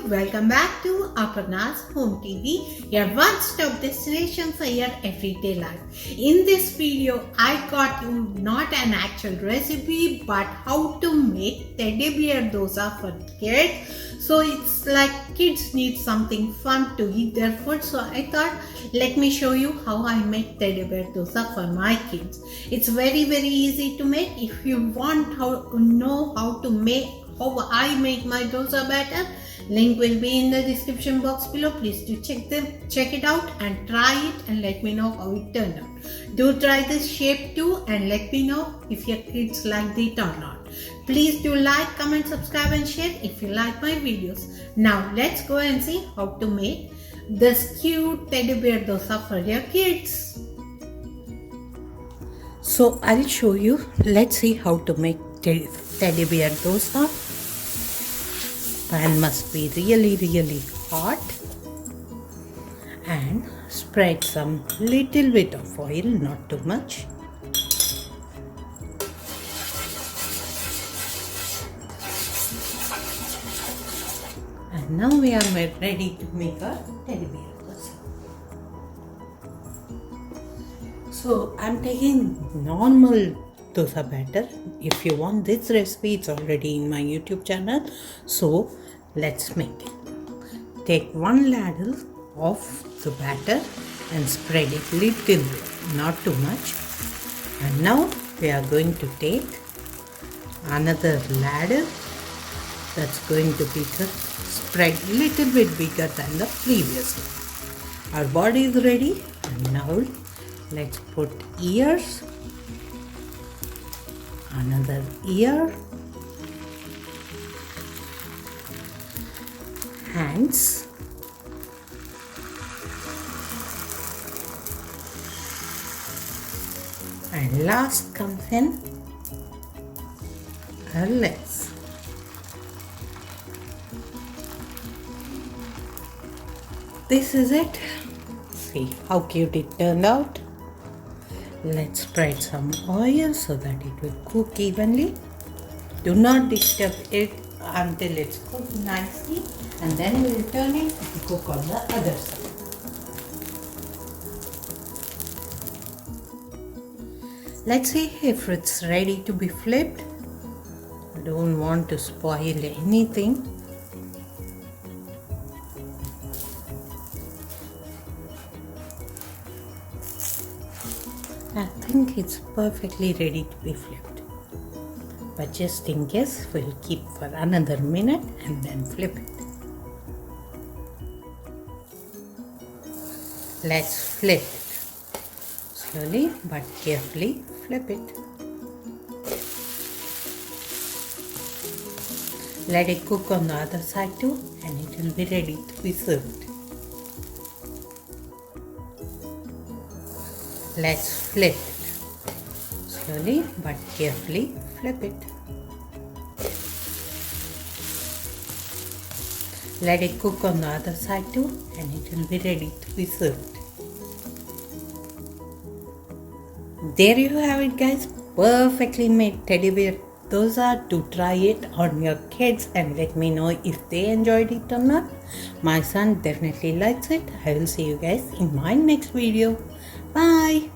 welcome back to Aparna's Home TV, your one-stop destination for your everyday life. In this video, I got you not an actual recipe but how to make teddy bear dosa for kids. So it's like kids need something fun to eat their food. So I thought, let me show you how I make teddy bear dosa for my kids. It's very easy to make. If you want to know how I make my dosa batter, link will be in the description box below. Please do check it out and try it and let me know how it turned out. Do try this shape too and let me know if your kids liked it or not. Please do like, comment, subscribe and share if you like my videos. Now let's go and see how to make this cute teddy bear dosa for your kids. So I'll show you. Let's see how to make teddy bear dosa. Pan must be really hot and spread some little bit of oil, not too much. And now we are ready to make our teddy bear dosa. So I'm taking normal dosa batter. If you want this recipe, it's already in my YouTube channel. So let's make it. Take one ladle of the batter and spread it little bit, not too much. And now we are going to take another ladle that's going to be spread little bit bigger than the previous one. Our body is ready, and now let's put ears, another ear, hands, and last comes in her legs. This is it. See how cute it turned out. Let's spread some oil so that it will cook evenly. Do not disturb it until it's cooked nicely, and then we'll turn it and cook on the other side. Let's see if it's ready to be flipped. I don't want to spoil anything. I think it's perfectly ready to be flipped. But just in case, we'll keep for another minute and then flip it. Let's flip it. Slowly but carefully flip it. Let it cook on the other side too, and it will be ready to be served. Let's flip it. Slowly but carefully flip it. Let it cook on the other side too, and it will be ready to be served. There you have it, guys. Perfectly made teddy bear dosa. Do try it on your kids and let me know if they enjoyed it or not. My son definitely likes it. I will see you guys in my next video. Bye.